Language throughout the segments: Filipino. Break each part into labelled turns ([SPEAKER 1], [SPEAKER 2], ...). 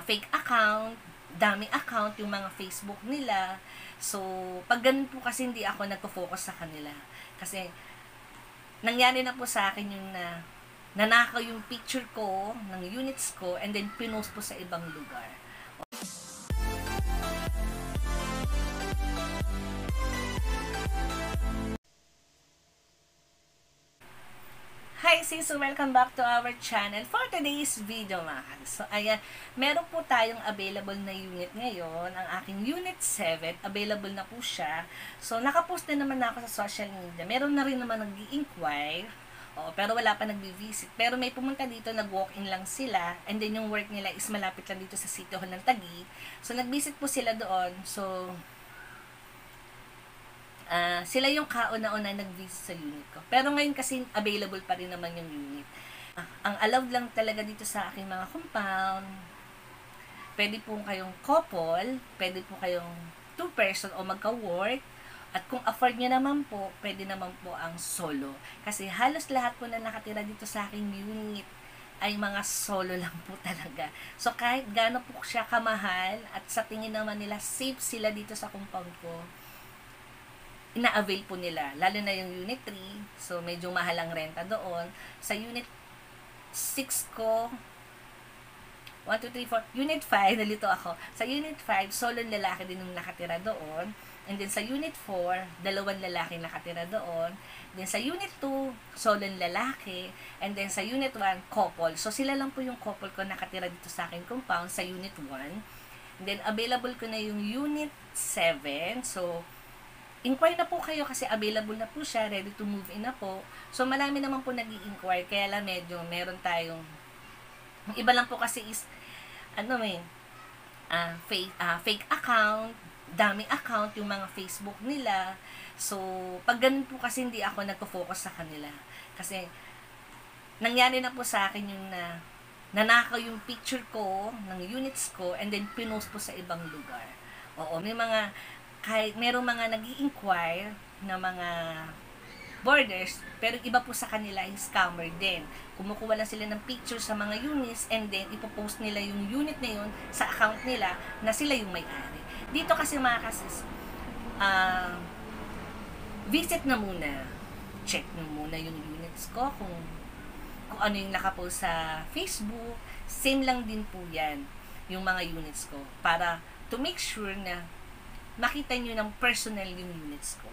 [SPEAKER 1] fake account, daming account, yung mga Facebook nila. So, pag ganun po kasi hindi ako nagpo-focus sa kanila. Kasi, nangyari na po sa akin yung nanakaw yung picture ko, ng units ko, and then pinost po sa ibang lugar. Hi sis! So welcome back to our channel for today's video mga kasis. So ayan, meron po tayong available na unit ngayon. Ang aking unit 7, available na po siya. So nakapost na naman ako sa social media. Meron na rin naman nag-i-inquire. Pero wala pa nag-visit. Pero may pumunta dito, nag-walk-in lang sila. And then yung work nila is malapit lang dito sa City Hall ng Taguig. So nag-visit po sila doon. So sila yung kauna-una nag-visit sa unit ko. Pero ngayon kasi available pa rin naman yung unit. Ang allowed lang talaga dito sa aking mga compound, pwede po kayong couple, pwede po kayong 2 person o magka-work, at kung afford nyo naman po, pwede naman po ang solo. Kasi halos lahat po na nakatira dito sa aking unit ay mga solo lang po talaga. So kahit gaano po siya kamahal, at sa tingin naman nila safe sila dito sa compound ko, ina-avail po nila, lalo na yung unit 3, so medyo mahal ang renta doon. Sa unit 6 ko, 1, 2, 3, 4, unit 5, nalito ako. Sa unit 5, solo lalaki din yung nakatira doon. And then sa unit 4, 2 lalaki nakatira doon. Then sa unit 2, solo lalaki. And then sa unit 1, couple. So sila lang po yung couple ko nakatira dito sa aking compound sa unit 1. And then available ko na yung unit 7. So inquire na po kayo kasi available na po siya, ready to move in na po. So, marami naman po nag-i-inquire, kaya lang medyo meron tayong, iba lang po kasi is, fake account, daming account, yung mga Facebook nila. So, pag ganun po kasi hindi ako nagpo-focus sa kanila. Kasi, nangyari na po sa akin yung nanakaw yung picture ko, ng units ko, and then pinost po sa ibang lugar. Oo, may mga, kahit merong mga nag-i-inquire na mga borders, pero iba po sa kanila yung scammer din. Kumukuha lang sila ng picture sa mga units and then ipopost nila yung unit na yun sa account nila na sila yung may-ari. Dito kasi mga kasis, visit na muna. Check na muna yung units ko kung ano yung nakapost sa Facebook. Same lang din po yan, yung mga units ko. Para to make sure na makita nyo ng personal yung units ko.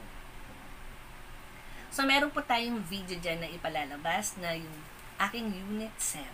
[SPEAKER 1] So, meron po tayong video dyan na ipalalabas na yung aking unit 7.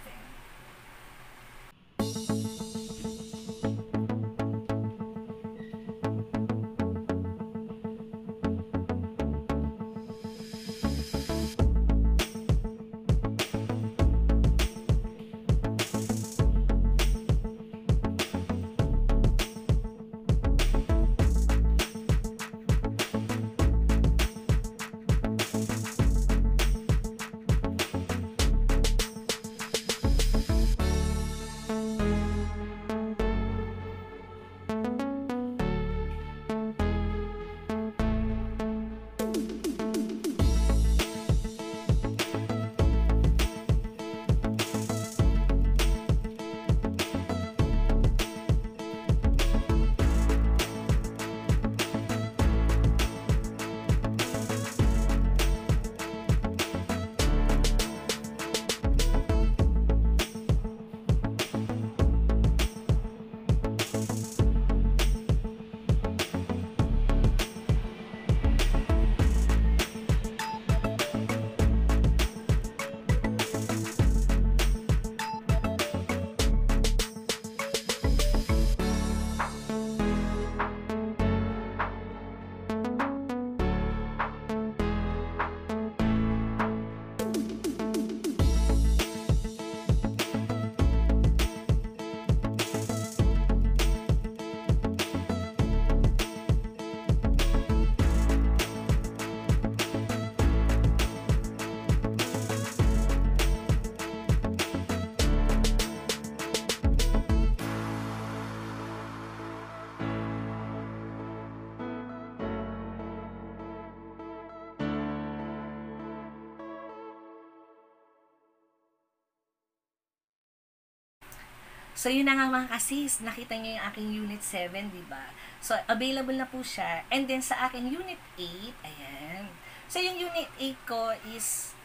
[SPEAKER 1] So, yun na nga mga kasis, nakita niyo yung aking Unit 7, di ba? So, available na po siya. And then, sa aking Unit 8, ayan. So, yung Unit 8 ko is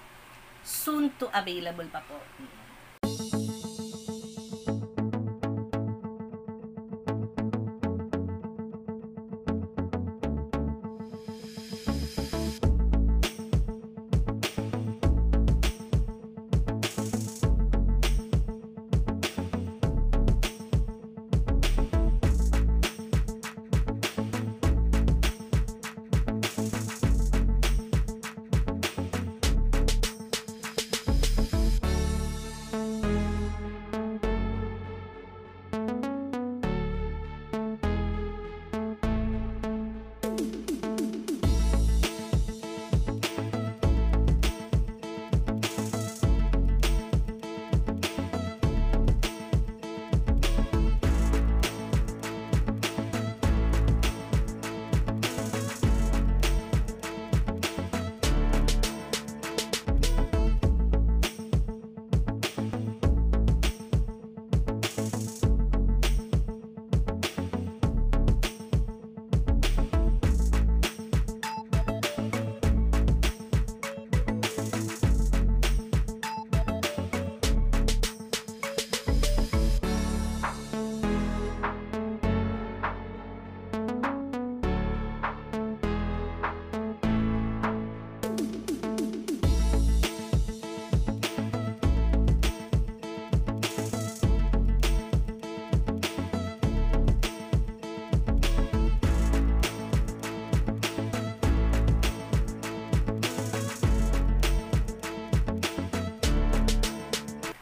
[SPEAKER 1] soon to available pa po.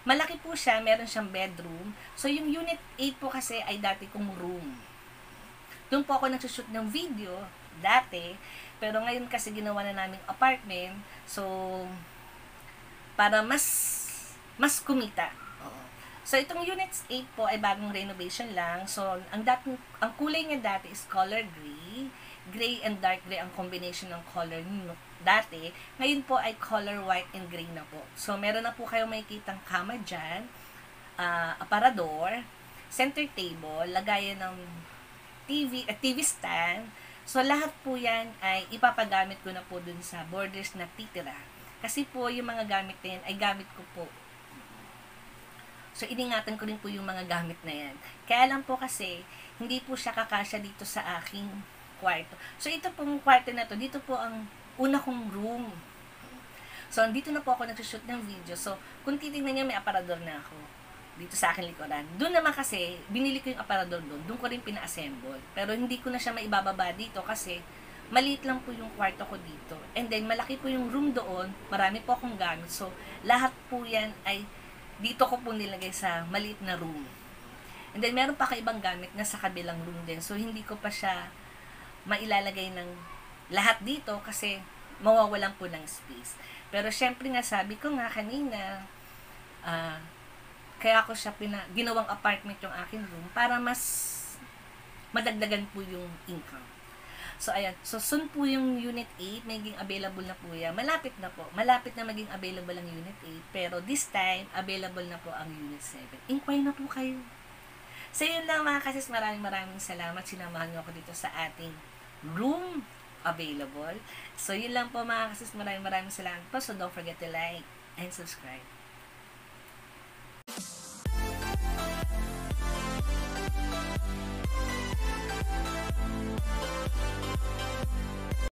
[SPEAKER 1] Malaki po siya, meron siyang bedroom. So, yung Unit 8 po kasi ay dati kong room. Doon po ako nagsushoot ng video, dati. Pero ngayon kasi ginawa na namin apartment. So, para mas kumita. So, itong Unit 8 po ay bagong renovation lang. So, ang kulay niya dati is color gray. Gray and dark gray ang combination ng color dati. Ngayon po ay color white and gray na po. So, meron na po kayong makikitang kama dyan, aparador, center table, lagayan ng TV stand. So, lahat po yan ay ipapagamit ko na po dun sa borders na titira. Kasi po, yung mga gamit na yan ay gamit ko po. So, iningatan ko rin po yung mga gamit na yan. Kaya lang po kasi, hindi po siya kakasya dito sa aking kwarto. So, ito pong kwarto na to, dito po ang una kong room. So, dito na po ako nagsushoot ng video. So, kung titignan niyo, may aparador na ako dito sa akin likuran. Doon naman kasi, binili ko yung aparador doon. Doon ko rin pina-assemble. Pero hindi ko na siya maibababa dito kasi maliit lang po yung kwarto ko dito. And then, malaki po yung room doon. Marami po akong gamit. So, lahat po yan ay dito ko po nilagay sa maliit na room. And then, meron pa kaibang gamit na sa kabilang room din. So, hindi ko pa siya mailalagay ng lahat dito kasi mawawalan po ng space. Pero syempre nga sabi ko nga kanina, kaya ako siya ginawang apartment yung akin room para mas madagdagan po yung income. So ayan, so soon po yung Unit 8 maging available na po yan. Malapit na po. Malapit na maging available ang Unit 8. Pero this time, available na po ang Unit 7. Inquire na po kayo. So yun lang mga kasis, maraming salamat. Sinamahan niyo ako dito sa ating room available. So, yun lang po mga kasis. Maraming salamat po. So, don't forget to like and subscribe.